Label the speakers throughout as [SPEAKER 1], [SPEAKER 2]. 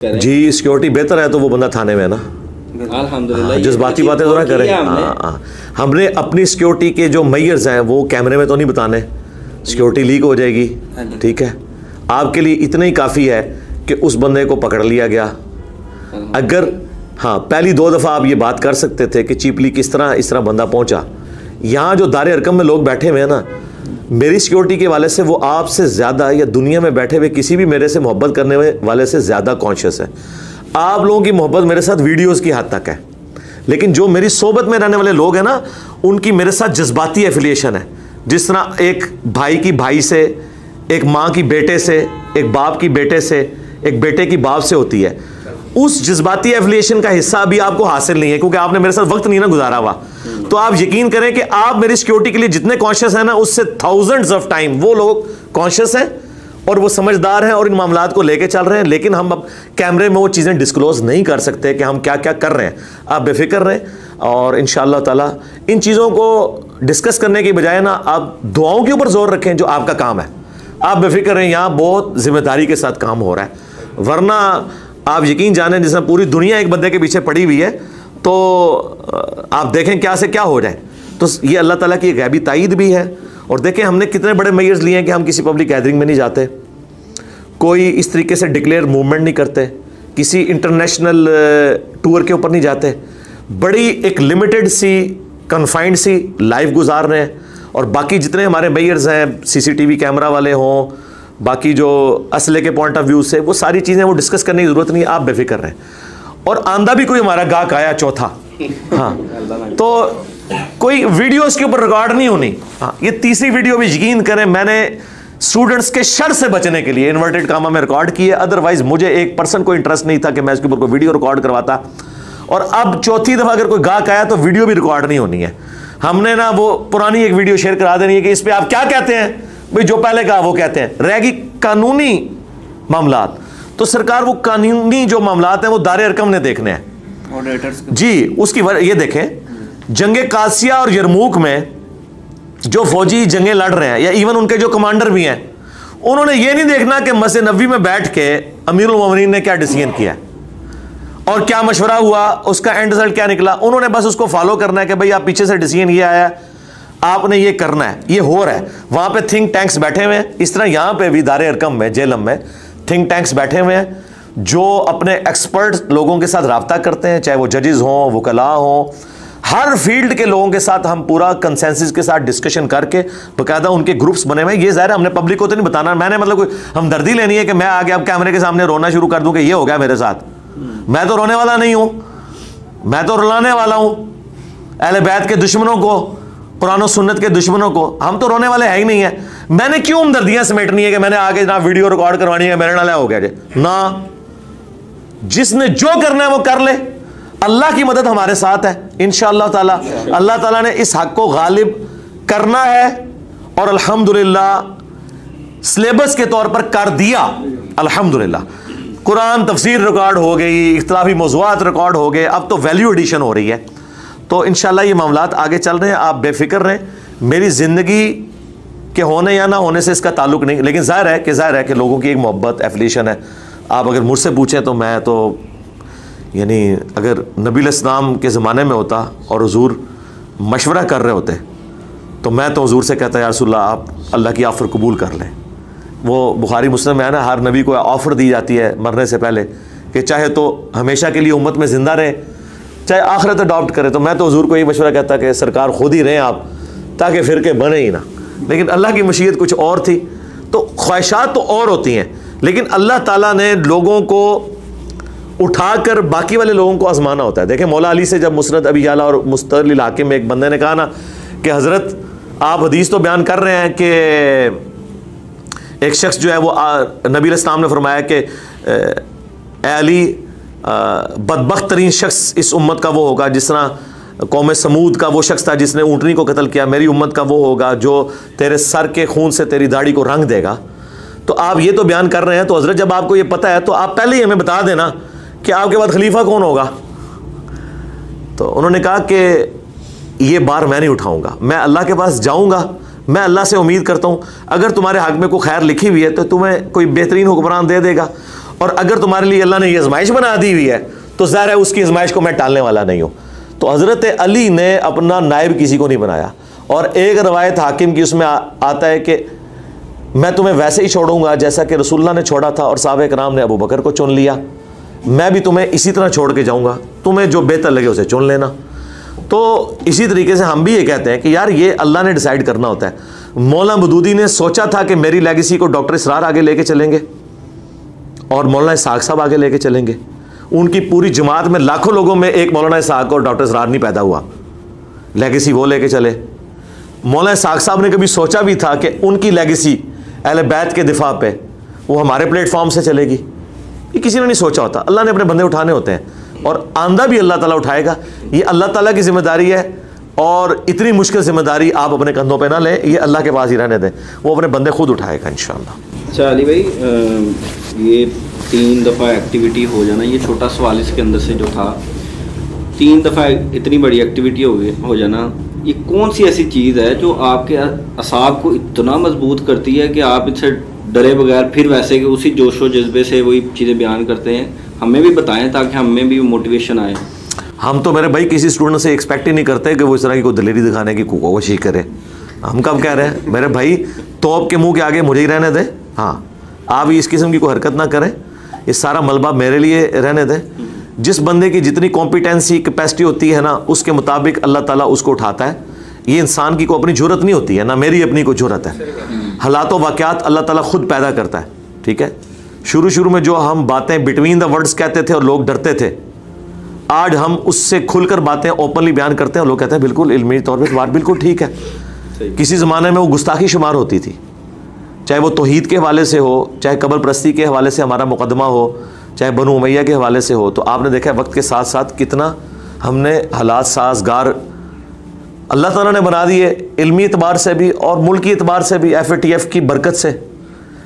[SPEAKER 1] जी security बेहतर है तो वो बंदा थाने में है ना।
[SPEAKER 2] अल्हम्दुलिल्लाह
[SPEAKER 1] जज्बाती बातें तो ना करें। हमने अपनी सिक्योरिटी के जो मेजर्स हैं वो कैमरे में तो नहीं बताने, सिक्योरिटी लीक हो जाएगी। ठीक है, आपके लिए इतना ही काफ़ी है कि उस बंदे को पकड़ लिया गया। अगर हाँ पहली 2 दफ़ा आप ये बात कर सकते थे कि चीपली किस तरह इस तरह बंदा पहुंचा। यहाँ जो दारे अरकम में लोग बैठे हुए हैं ना, मेरी सिक्योरिटी के वाले से वो आपसे ज़्यादा या दुनिया में बैठे हुए किसी भी मेरे से मोहब्बत करने वाले से ज़्यादा कॉन्शियस है। आप लोगों की मोहब्बत मेरे साथ वीडियोस की हद तक है, लेकिन जो मेरी सोबत में रहने वाले लोग हैं ना, उनकी मेरे साथ जज्बाती एफिलिएशन है। जिस तरह एक भाई की भाई से, एक माँ की बेटे से, एक बाप की बेटे से, एक बेटे की बाप से होती है, उस जज्बाती एफिलिएशन का हिस्सा अभी आपको हासिल नहीं है, क्योंकि आपने मेरे साथ वक्त नहीं ना गुजारा हुआ। तो आप यकीन करें कि आप मेरी सिक्योरिटी के लिए जितने कॉन्शियस हैं ना, उससे थाउजेंड्स ऑफ टाइम वो लोग कॉन्शियस हैं और वो समझदार हैं और इन मामलात को लेके चल रहे हैं। लेकिन हम अब कैमरे में वो चीज़ें डिस्क्लोज नहीं कर सकते कि हम क्या क्या कर रहे हैं। आप बेफिक्र रहें और इंशाअल्लाह ताला इन चीज़ों को डिस्कस करने की बजाय ना आप दुआओं के ऊपर जोर रखें, जो आपका काम है। आप बेफिक्र रहें, यहाँ बहुत जिम्मेदारी के साथ काम हो रहा है। वरना आप यकीन जानें, जिसमें पूरी दुनिया एक बंदे के पीछे पड़ी हुई है, तो आप देखें क्या से क्या हो जाए। तो ये अल्लाह ताला की गैबी ताईद भी है। और देखें हमने कितने बड़े मेजर्स लिए हैं कि हम किसी पब्लिक गैदरिंग में नहीं जाते, कोई इस तरीके से डिक्लेयर मूवमेंट नहीं करते, किसी इंटरनेशनल टूर के ऊपर नहीं जाते, बड़ी एक लिमिटेड सी कन्फाइंड सी लाइफ गुजार रहे हैं। और बाकी जितने हमारे मेजर्स हैं, सीसीटीवी कैमरा वाले हों, बाकी जो असले के पॉइंट ऑफ व्यू से, वो सारी चीज़ें वो डिस्कस करने की ज़रूरत नहीं है। आप बेफिक्र रहें। और आंदा भी कोई हमारा गाहक आया चौथा, हाँ, तो कोई वीडियोस के ऊपर रिकॉर्ड नहीं होनी। हाँ, ये तीसरी वीडियो भी यकीन करें मैंने स्टूडेंट्स के शर से बचने के लिए इन्वर्टेड कामा में रिकॉर्ड की है। अदरवाइज मुझे 1% को इंटरेस्ट नहीं था कि मैं इसके ऊपर कोई वीडियो रिकॉर्ड करवाता। और अब चौथी दफ़ा अगर कोई गाहक आया तो वीडियो भी रिकॉर्ड नहीं होनी है। हमने ना वो पुरानी एक वीडियो शेयर करा देनी है कि इस पर आप क्या कहते हैं, भाई जो पहले कहा वो कहते हैं। रहेगी कानूनी मामलात, तो सरकार वो कानूनी जो मामलात हैं वो दारे अरकम ने देखने हैं जी। उसकी ये देखें, जंगे कासिया और यरमूक में जो फौजी जंगे लड़ रहे हैं, या इवन उनके जो कमांडर भी हैं, उन्होंने ये नहीं देखना कि मस्जिद नबी में बैठ के अमीरुल मोमिनीन ने क्या डिसीजन किया और क्या मशवरा हुआ, उसका एंड रिजल्ट क्या निकला। उन्होंने बस उसको फॉलो करना है कि भाई आप पीछे से डिसीजन ये आया, आपने ये करना है, ये हो रहा है। वहां पे थिंक टैंक्स बैठे हुए हैं, इस तरह यहां पे भी दारे अरकम में, जेलम में थिंक टैंक्स बैठे हुए हैं जो अपने एक्सपर्ट लोगों के साथ रब्ता करते हैं, चाहे वो जजेस हों, वकला हों, हर फील्ड के लोगों के साथ हम पूरा कंसेंसस के साथ डिस्कशन करके बाकायदा उनके ग्रुप्स बने हुए हैं। ये ज़ाहिर है हमने पब्लिक को तो नहीं बताना, मैंने मतलब कोई हमदर्दी लेनी है कि मैं आगे अब कैमरे के सामने रोना शुरू कर दूं कि ये हो गया मेरे साथ। मैं तो रोने वाला नहीं हूं, मैं तो रुलाने वाला हूं अहले बैत के दुश्मनों को, कुरान सुन्नत के दुश्मनों को। हम तो रोने वाले है ही नहीं है। मैंने क्यों हमदर्दियां समेटनी है कि मैंने आगे ना वीडियो रिकॉर्ड करवानी है, मेरे नाल हो गया ना। जिसने जो करना है वो कर ले, अल्लाह की मदद हमारे साथ है इंशाअल्लाह ताला। अल्लाह ताला ने इस हक को गालिब करना है और अल्हम्दुलिल्लाह सिलेबस के तौर पर कर दिया। अल्हम्दुलिल्लाह कुरान तफसीर रिकॉर्ड हो गई, इख्तिलाफी मौज़ूआत रिकॉर्ड हो गए, अब तो वैल्यू एडिशन हो रही है। तो इंशाअल्लाह ये मामलात आगे चल रहे हैं, आप बेफिक्र रहें। मेरी ज़िंदगी के होने या ना होने से इसका ताल्लुक नहीं, लेकिन ज़ाहिर है कि लोगों की एक मोहब्बत एफिलिएशन है। आप अगर मुझसे पूछें तो मैं तो यानी अगर नबी इस्लाम के ज़माने में होता और हुजूर मशवरा कर रहे होते तो मैं तो हुजूर से कहता या रसूलल्लाह आप अल्लाह की ऑफ़र कबूल कर लें। वो बुखारी मुस्लिम में है ना, हर नबी को ऑफ़र दी जाती है मरने से पहले कि चाहे तो हमेशा के लिए उम्मत में ज़िंदा रहे, चाहे आखिरत अडॉप्ट करे। तो मैं तो हुजूर को यही मशवरा कहता कि सरकार खुद ही रहें आप, ताकि फ़िरके बने ही ना। लेकिन अल्लाह की मशीयत कुछ और थी, तो ख्वाहिशात तो और होती हैं, लेकिन अल्लाह ताला ने लोगों को उठाकर बाकी वाले लोगों को आजमाना होता है। देखें मौला अली से जब मुस्नद अबी याला और मुस्तदलिल हाकिम में एक बंदे ने कहा ना कि हज़रत आप हदीस तो बयान कर रहे हैं कि एक शख्स जो है वो नबी इस्लाम ने फरमाया कि ए अली बदबख्त तरीन शख्स इस उम्मत का वो होगा जिस तरह कौम समूद का वो शख्स था जिसने ऊँटनी को कत्ल किया, मेरी उम्मत का वो होगा जो तेरे सर के खून से तेरी दाढ़ी को रंग देगा। तो आप ये तो बयान कर रहे हैं, तो हज़रत जब आपको ये पता है तो आप पहले ही हमें बता देना कि आपके बाद खलीफा कौन होगा। तो उन्होंने कहा कि ये बार मैं नहीं उठाऊंगा, मैं अल्लाह के पास जाऊंगा, मैं अल्लाह से उम्मीद करता हूँ अगर तुम्हारे हक में कोई खैर लिखी हुई है तो तुम्हें कोई बेहतरीन हुक्मरान दे देगा। और अगर तुम्हारे लिए अल्लाह ने ये आजमाइश बना दी हुई है तो ज़ाहिर है उसकी आजमाइश को मैं टालने वाला नहीं हूँ। तो हज़रत अली ने अपना नायब किसी को नहीं बनाया। और एक रवायत हाकिम की उसमें आता है कि मैं तुम्हें वैसे ही छोड़ूंगा जैसा कि रसूलुल्लाह ने छोड़ा था और साहबे कराम ने अबू बकर को चुन लिया, मैं भी तुम्हें इसी तरह छोड़ के जाऊंगा, तुम्हें जो बेहतर लगे उसे चुन लेना। तो इसी तरीके से हम भी ये कहते हैं कि यार ये अल्लाह ने डिसाइड करना होता है। मौलाना मदूदी ने सोचा था कि मेरी लेगेसी को डॉक्टर इसरार आगे लेके चलेंगे और मौलाना इसहाक साहब आगे लेके चलेंगे। उनकी पूरी जमात में लाखों लोगों में एक मौलाना इसहाक और डॉक्टर इसरार नहीं पैदा हुआ, लेगेसी वो लेके चले। मौलाना इसहाक साहब ने कभी सोचा भी था कि उनकी लेगेसी अहले बैत के दिफा पे वो हमारे प्लेटफॉर्म से चलेगी? ये किसी ने नहीं सोचा होता। अल्लाह ने अपने बंदे उठाने होते हैं और आंदा भी अल्लाह ताला उठाएगा। ये अल्लाह ताला की जिम्मेदारी है और इतनी मुश्किल जिम्मेदारी आप अपने कंधों पे ना लें, ये अल्लाह के पास ही रहने दें, वो अपने बंदे खुद उठाएगा इंशाअल्लाह।
[SPEAKER 2] अच्छा अली भाई, ये 3 दफ़ा एक्टिविटी हो जाना, ये छोटा सवाल इसके अंदर से जो था, 3 दफ़ा इतनी बड़ी एक्टिविटी हो जाना, ये कौन सी ऐसी चीज़ है जो आपके असाब को इतना मजबूत करती है कि आप इससे डरे बगैर फिर वैसे कि उसी जोशो जज्बे से वही चीज़ें बयान करते हैं? हमें भी बताएं ताकि हमें भी मोटिवेशन आए।
[SPEAKER 1] हम तो मेरे भाई किसी स्टूडेंट से एक्सपेक्ट ही नहीं करते कि वो इस तरह की कोई दलेरी दिखाने की कोशिश करे। हम कब कह रहे हैं मेरे भाई, तोप के मुंह के आगे मुझे ही रहने दें। हाँ, आप इस किस्म की कोई हरकत ना करें, ये सारा मलबा मेरे लिए रहने दें। जिस बंदे की जितनी कॉम्पिटेंसी कैपेसिटी होती है ना, उसके मुताबिक अल्लाह ताला उसको उठाता है। ये इंसान की कोई अपनी जुर्रत नहीं होती है ना, मेरी अपनी कोई जुर्रत है। हालात व वाक़यात अल्लाह ताला खुद पैदा करता है। ठीक है, शुरू में जो हम बातें बिटवीन द वर्ड्स कहते थे और लोग डरते थे, आज हम उससे खुलकर बातें ओपनली बयान करते हैं और लोग कहते हैं बिल्कुल इल्मी तौर पर बात बिल्कुल ठीक है। किसी ज़माने में वो गुस्ताखी शुमार होती थी, चाहे वो तौहीद के हवाले से हो, चाहे कब्र परस्ती के हवाले से हमारा मुकदमा हो, चाहे बनु उमैया के हवाले से हो। तो आपने देखा है वक्त के साथ साथ कितना हमने हालात साजगार अल्लाह ताला ने बना दिए, इल्मी एतबार से भी और मुल्की एतबार से भी। FATF की बरकत से,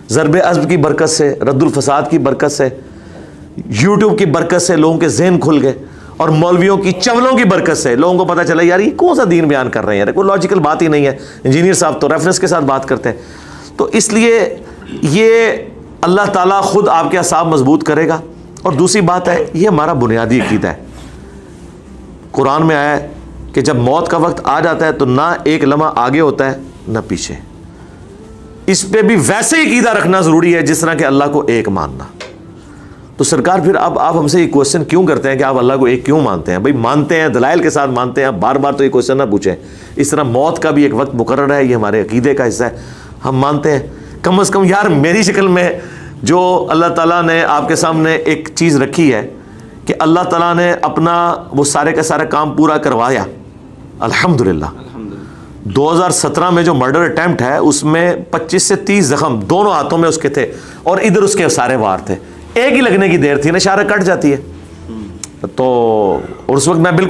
[SPEAKER 1] ज़रब अज़्ब की बरकत से, रद्दुल फसाद की बरकत से, यूट्यूब की बरकत से लोगों के जहन खुल गए और मौलवियों की चवलों की बरकत से लोगों को पता चला यार ये कौन सा दीन बयान कर रहे हैं, यार कोई लॉजिकल बात ही नहीं है। इंजीनियर साहब तो रेफरेंस के साथ बात करते हैं। तो इसलिए ये अल्लाह ताला खुद आपके असाब मजबूत करेगा। और दूसरी बात है, ये हमारा बुनियादी अकीदा है। कुरान में आया है कि जब मौत का वक्त आ जाता है तो ना एक लम्हा आगे होता है ना पीछे। इस पे भी वैसे ही अकीदा रखना ज़रूरी है जिस तरह के अल्लाह को एक मानना। तो सरकार फिर अब आप हमसे ये क्वेश्चन क्यों करते हैं कि आप अल्लाह को एक क्यों मानते हैं? भाई मानते हैं, दलाइल के साथ मानते हैं, बार बार तो ये क्वेश्चन ना पूछें। इस तरह मौत का भी एक वक्त मुकर्रर है, ये हमारे अकीदे का हिस्सा है, हम मानते हैं। कम से कम यार मेरी शक्ल में जो अल्लाह ताला ने आपके सामने एक चीज़ रखी है कि अल्लाह ताला ने अपना वो सारे का सारा काम पूरा करवाया, अल्हम्दुलिल्लाह। 2017 में जो मर्डर अटैम्प्ट है उसमें 25 से 30 जख्म दोनों हाथों में उसके थे और इधर उसके सारे वार थे। एक ही लगने की देर थी ना, इशारा कट जाती है। तो और उस वक्त मैं बिल्कुल